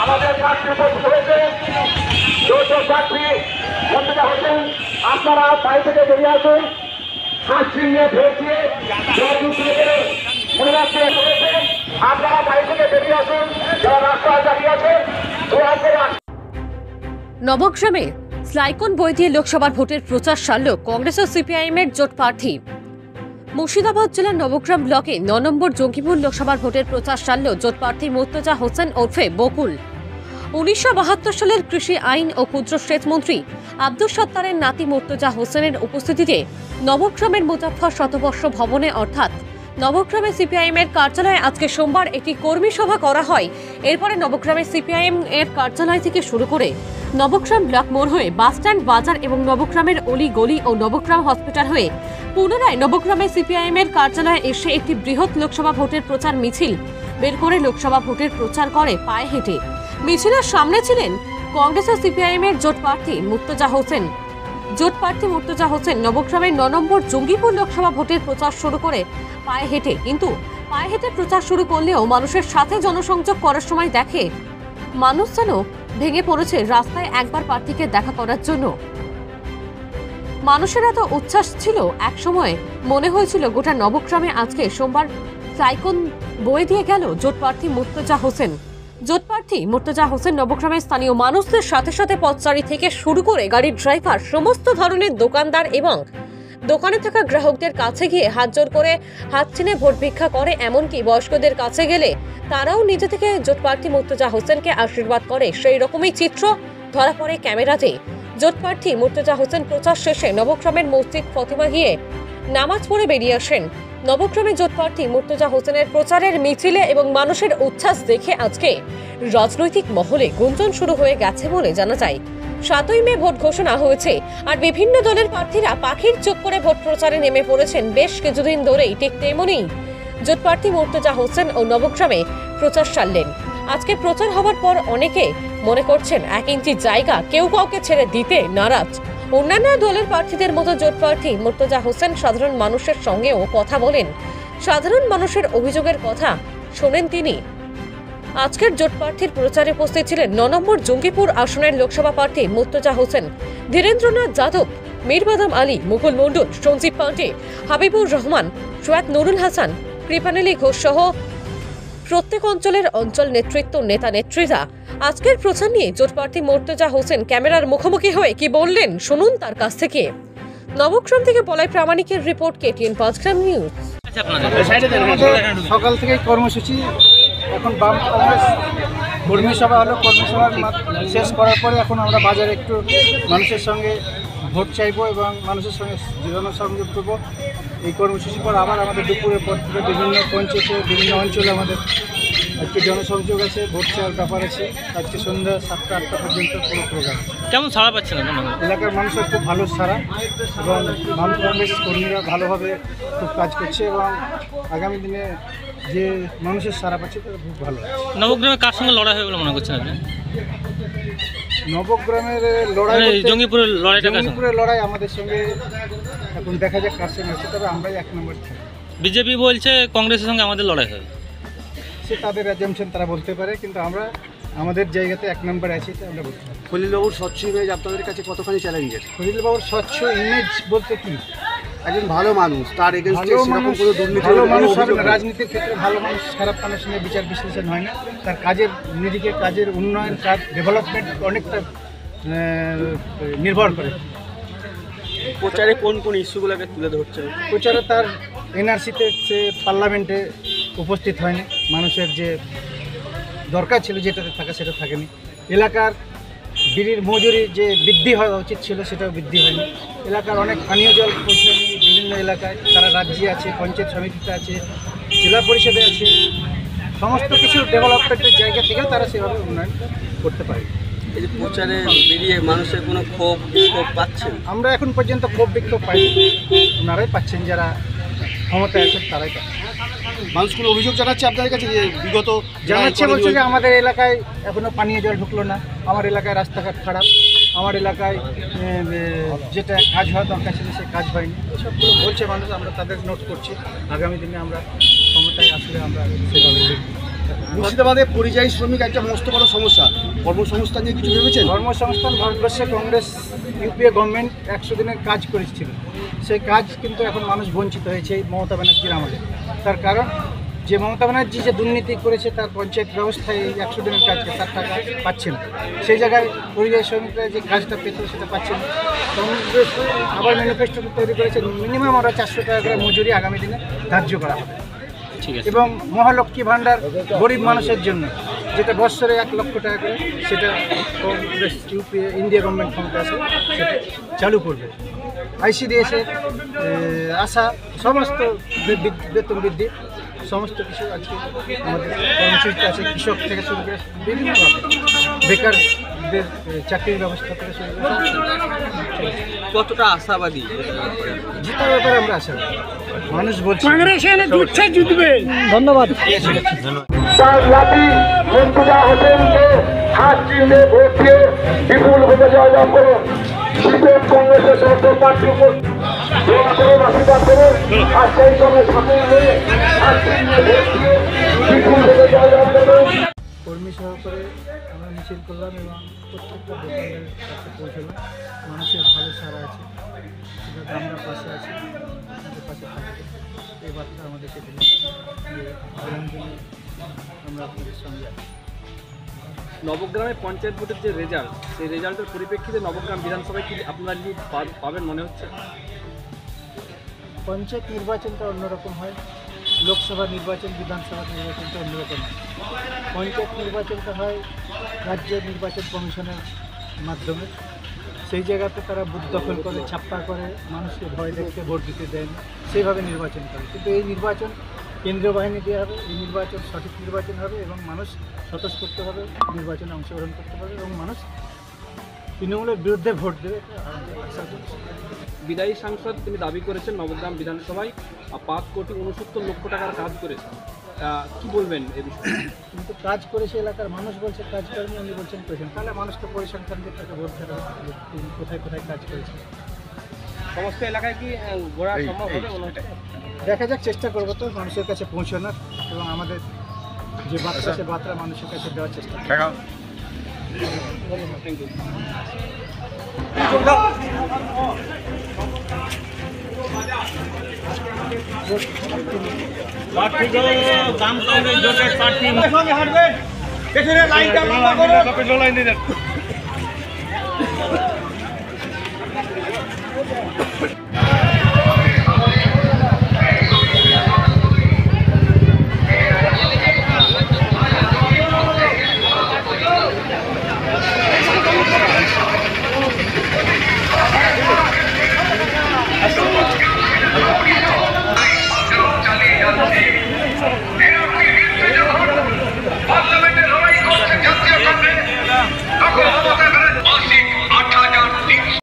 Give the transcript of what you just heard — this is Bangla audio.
আমাদের প্রার্থী হয়েছে মর্তুজা হোসেন। আপনারা বাড়ি থেকে বেরিয়ে আসুন, হাত চিহ্নে ভেসিয়ে মনে রাখতে আপনারা বাড়ি থেকে বেরিয়ে আসুন, যারা রাস্তায় দাঁড়িয়ে আছেন। নবগ্রামে স্লাইকন বই দিয়ে লোকসভার ভোটের প্রচার সারল কংগ্রেস ও সিপিআইএমের জোট প্রার্থী। মুর্শিদাবাদ জেলার নবগ্রাম ব্লকে ৯ নম্বর জঙ্গিপুর লোকসভার ভোটের প্রচার সারল জোট প্রার্থী মর্তুজা হোসেন ওরফে বকুল। ১৯৭২ সালের কৃষি আইন ও ক্ষুদ্র সেচ মন্ত্রী আব্দুস সত্তারের নাতি মর্তুজা হোসেনের উপস্থিতিতে নবগ্রামের মুজাফফর শতবর্ষ ভবনে অর্থাৎ নবগ্রামে সিপিআইএমের কার্যালয়ে আজকে সোমবার একটি কর্মী সভা করা হয়। এরপরে নবগ্রামের সিপিআইএম এর কার্যালয় থেকে শুরু করে নবগ্রাম ব্লক মোড় হয়ে বাসস্ট্যান্ড, বাজার এবং নবগ্রামের অলি গলি ও নবগ্রাম হসপিটাল হয়ে পুনরায় নবগ্রামে সিপিআইএম এর কার্যালয়ে এসে একটি বৃহৎ লোকসভা ভোটের প্রচার মিছিল বের করে লোকসভা ভোটের প্রচার করে পায়ে হেঁটে। মিছিলের সামনে ছিলেন কংগ্রেস ও সিপিআইএম এর জোট প্রার্থী মর্তুজা হোসেন। নবগ্রামের ৯ নম্বর জঙ্গিপুর লোকসভা ভোটের প্রচার শুরু করে পায়ে হেঁটে প্রচার শুরু করলেও মানুষের সাথে জনসংযোগ করার সময় দেখে মানুষ যেন ভেঙে পড়েছে রাস্তায় একবার প্রার্থীকে দেখা করার জন্য। মানুষের এত উচ্ছ্বাস ছিল, এক সময় মনে হয়েছিল গোটা নবগ্রামে আজকে সোমবার সাইকন বয়ে দিয়ে গেল জোট প্রার্থী মর্তুজা হোসেন। নবগ্রামের স্থানীয় মানুষদের সাথে সাথে পথচারী থেকে শুরু করে গাড়ির ড্রাইভার, সমস্ত ধরনের দোকানদার এবং দোকানে থাকা গ্রাহকদের কাছে গিয়ে হাত জোর করে হাত চিনে ভোট ভিক্ষা করে। এমনকি বয়স্কদের কাছে গেলে তারাও নিজে থেকে জোট প্রার্থী মর্তুজা হোসেনকে আশীর্বাদ করে। সেই রকমই চিত্র ধরা পড়ে ক্যামেরাতে। জোট প্রার্থী মর্তুজা হোসেন প্রচার শেষে নবগ্রামের মসজিদ ফতিমা গিয়ে নামাজ পড়ে বেরিয়ে আসেন। নবগ্রামে জোট প্রার্থী মর্তুজা হোসেনের প্রচারের মিছিলে এবং মানুষের উচ্ছ্বাস দেখে আজকে রাজনৈতিক মহলে গুঞ্জন শুরু হয়ে গেছে বলে জানা যায়। ৭ই মে ভোট ঘোষণা হয়েছে, আর বিভিন্ন দলের প্রার্থীরা পাখির চোখ করে ভোট প্রচারে নেমে পড়েছেন বেশ কিছুদিন ধরেই। ঠিক তেমনই জোট প্রার্থী মর্তুজা হোসেন ও নবগ্রামে প্রচার সারলেন। আজকে প্রচার হওয়ার পর অনেকে মনে করছেন ১ ইঞ্চি জায়গা কেউ কাউকে ছেড়ে দিতে নারাজ। অন্যান্য দলের প্রার্থীদের মতো জোট প্রার্থী মর্তুজা হোসেন সাধারণ মানুষের সঙ্গেও কথা বলেন, সাধারণ মানুষের অভিযোগের কথা শোনেন তিনি। আজকের জোট প্রার্থীর প্রচারে উপস্থিত ছিলেন ৯ নম্বর জঙ্গিপুর আসনের লোকসভা প্রার্থী মর্তুজা হোসেন, ধীরেন্দ্রনাথ যাদব, মীরবাদাম আলী, মুকুল মণ্ডল, সঞ্জীব পান্ডে, হাবিবুর রহমান, সৈয়দ নুরুল হাসান, কৃপানেলী ঘোষ সহ প্রত্যেক অঞ্চলের অঞ্চল নেতৃত্ব, নেতা নেত্রীরা আজকের প্রচার নিয়ে জোট প্রার্থী মর্তুজা হোসেন ক্যামেরার মুখোমুখি হয়ে কি বললেন শুনুন তার কাছ থেকে। নবগ্রাম থেকে পলাই প্রামাণিকের রিপোর্ট, KTN পাঁচগ্রাম নিউজ। সকাল থেকে কর্মসূচি, এখন বাম কংগ্রেস কর্মী সভা হলো, কর্মী সভা শেষ করার পরে এখন আমরা বাজারে একটু মানুষের সঙ্গে ভোট চাইবো এবং মানুষের সঙ্গে জনসংযোগ করবো। এই কর্মসূচির পর আবার আমাদের দুপুরের পর থেকে বিভিন্ন পঞ্চায়েতে বিভিন্ন অঞ্চলে আমাদের আজকে জনসংযোগ আছে, ভোট চাওয়ার ব্যাপার আছে। আজকে সন্ধ্যা 7টা-8টা পর্যন্ত পুরো প্রোগ্রাম। কেমন সাড়া পাচ্ছেন এলাকার মানুষের? খুব ভালো সাড়া, এবং বাম কংগ্রেস কর্মীরা ভালোভাবে খুব কাজ করছে এবং আগামী দিনে যে মানুষের সাড়া পাচ্ছে তারা খুব ভালো আছে। নবগ্রামে কার সঙ্গে লড়াই হবে বলে মনে করছেন আপনি? নবগ্রামের লড়াই, জঙ্গিপুরের লড়াই আমাদের সঙ্গে এখন দেখা যাক কার সঙ্গে আছে, তবে আমরাই 1 নম্বর। বিজেপি বলছে কংগ্রেসের সঙ্গে আমাদের লড়াই হবে, সে তাদের অ্যাজাম্পশন, তারা বলতে পারে, কিন্তু আমরা আমাদের জায়গাতে 1 নম্বর আছি, আমরা বলতে পারি। খলিলবাবুর স্বচ্ছ ইমেজ আপনাদের কাছে কতখানি চ্যালেঞ্জের? খলিলবাবুর স্বচ্ছ ইমেজ বলতে কি? একজন ভালো মানুষ, তার এগেইনস্টে সেরকম কোনো দুর্নীতি, ভালো মানুষ হবে না। রাজনীতির ক্ষেত্রে ভালো মানুষ খারাপ মানুষ নিয়ে বিচার বিশ্লেষণ হয় না। তার কাজের নিরিখে কাজের উন্নয়ন, কাজ ডেভেলপমেন্ট অনেকটা নির্ভর করে। প্রচারে কোন কোন ইস্যুগুলোকে তুলে ধরছে? প্রচারে তার NRC-তে সে পার্লামেন্টে উপস্থিত হয়নি, মানুষের যে দরকার ছিল যেটাতে থাকা সেটা থাকেনি। এলাকার বিড়ির মজুরি যে বৃদ্ধি হওয়া উচিত ছিল সেটাও বৃদ্ধি হয়নি। এলাকার অনেক পানীয় জল পৌঁছায়নি বিভিন্ন এলাকায়, তারা রাজ্যে আছে, পঞ্চায়েত সমিতিতে আছে, জেলা পরিষদে আছে, সমস্ত কিছু ডেভেলপমেন্টের জায়গা থেকেও তারা সেভাবে উন্নয়ন করতে পারে। এই যে প্রচারে বেরিয়ে মানুষের কোনো ক্ষোভ পাচ্ছেন? আমরা এখন পর্যন্ত ক্ষোভ বিক্ষোভ পাইনি, ওনারাই পাচ্ছেন, যারা ক্ষমতায় আছেন তারাই পাচ্ছেন। মানুষগুলো অভিযোগ জানাচ্ছে আপনাদের কাছে যে বিগত জানাচ্ছে, বলছে যে আমাদের এলাকায় এখনো পানীয় জল ঢুকলো না, আমার এলাকায় রাস্তাঘাট খারাপ, আমার এলাকায় যেটা কাজ হওয়া দরকার ছিল সে কাজ হয়নি, এসবগুলো বলছে মানুষ। আমরা তাদের নোট করছি, আগামী দিনে আমরা ক্ষমতায় আসলে আমরা সেভাবে দেখব। মুর্শিদাবাদে পরিযায়ী শ্রমিক একটা মস্ত বড় সমস্যা, কর্মসংস্থান নিয়ে কিছু ভেবেছেন? কর্মসংস্থান ভারতবর্ষে কংগ্রেস ইউপিএ গভর্নমেন্ট 100 দিনের কাজ করেছিল, সেই কাজ কিন্তু এখন মানুষ বঞ্চিত হয়েছে এই মমতা ব্যানার্জির আমলে। তার কারণ যে মমতা ব্যানার্জি যে দুর্নীতি করেছে তার পঞ্চায়েত ব্যবস্থায় এই 100 দিনের কাজকে তার টাকা পাচ্ছে না, সেই জায়গায় পরিযায়ী শ্রমিকরা যে কাজটা পেত সেটা পাচ্ছে না। কংগ্রেস আবার ম্যানিফেস্টো তৈরি করেছে, মিনিমাম ওরা 400 টাকা করে মজুরি আগামী দিনে ধার্য করা হবে। ঠিক আছে। এবং মহালক্ষ্মী ভাণ্ডার গরিব মানুষের জন্য, যেটা বৎসরে 1 লক্ষ টাকা করে, সেটা কংগ্রেস ইউপিএ ইন্ডিয়া গভর্নমেন্ট ক্ষমতা আছে সেটা চালু করবে। আইসিডিএসের আশা সমস্ত বেতন বৃদ্ধি সমস্ত কিছু আজকে আমাদের কর্মসূচিতে আছে। কৃষক থেকে শুরু করে বিভিন্নভাবে বেকারদের চাকরির ব্যবস্থা থেকে শুরু করে কতটা আশাবাদী? জিতার ব্যাপারে আমরা আশাবাদী। মানুষ বলছে ধন্যবাদ। তার লাঠি মন্তুজা হোসেনকে হাত চিহ্নে ভোট দিয়ে বিপুল ভোটে জয়লাভ করুন। সিপিএম কংগ্রেসের সদস্য প্রার্থী দোয়া করুন, আশীর্বাদ করুন। আর সেই সঙ্গে সাথে নিয়ে হাত চিহ্নে ভোট দিয়ে বিপুল ভোটে জয়লাভ করুন। কর্মী সহকারে আমরা মিছিল করলাম এবং প্রত্যেকটা দোকানদারের কাছে পৌঁছলাম। মানুষের ভালো সারা আছে, সেটাতে আমরা পাশে আছি, আমাদের পাশে থাকবে এই বার্তা আমাদেরকে দিল যে আগামী দিনে আমরা আপনাদের সঙ্গে আছি। নবগ্রামে পঞ্চায়েত ভোটের যে রেজাল্ট, সেই রেজাল্টের পরিপ্রেক্ষিতে নবগ্রাম বিধানসভায় কি আপনারা লিড পাবেন মনে হচ্ছে? পঞ্চায়েত নির্বাচনটা অন্যরকম হয়, লোকসভা নির্বাচন, বিধানসভা নির্বাচনটা অন্যরকম হয়। পঞ্চায়েত নির্বাচনটা হয় রাজ্য নির্বাচন কমিশনের মাধ্যমে, সেই জায়গাতে তারা বুথ দখল করে, ছাপ্পা করে, মানুষকে ভয় দেখতে ভোট দিতে দেয় না, সেইভাবে নির্বাচন করে। কিন্তু এই নির্বাচন কেন্দ্রীয় বাহিনী দেওয়া হবে, এই নির্বাচন সঠিক নির্বাচন হবে এবং মানুষ স্বতঃস্ফূর্তভাবে নির্বাচনে অংশগ্রহণ করতে পারবে এবং মানুষ তৃণমূলের বিরুদ্ধে ভোট দেবে, এটা আমাদের আশা করছি। বিদায়ী সাংসদ তিনি দাবি করেছেন নবগ্রাম বিধানসভায় 5,69 লক্ষ টাকার কাজ করেছে, কি বলবেন এ বিষয়ে? কিন্তু কাজ করেছে এলাকার মানুষ বলছে কাজ করেনি, উনি বলছেন করেছেন। তাহলে মানুষকে পরিসংখ্যান দিয়ে তাকে ভোট দেওয়া হবে তিনি কোথায় কোথায় কাজ করেছে। সমস্ত এলাকায় কি ঘোরা সম্ভব হবে মনে হচ্ছে? দেখা যাক, চেষ্টা করবো তো মানুষের কাছে পৌঁছানোর এবং আমাদের যে বার্তা সে বার্তা মানুষের কাছে দেওয়ার চেষ্টা করব। Thank you. লাইনটা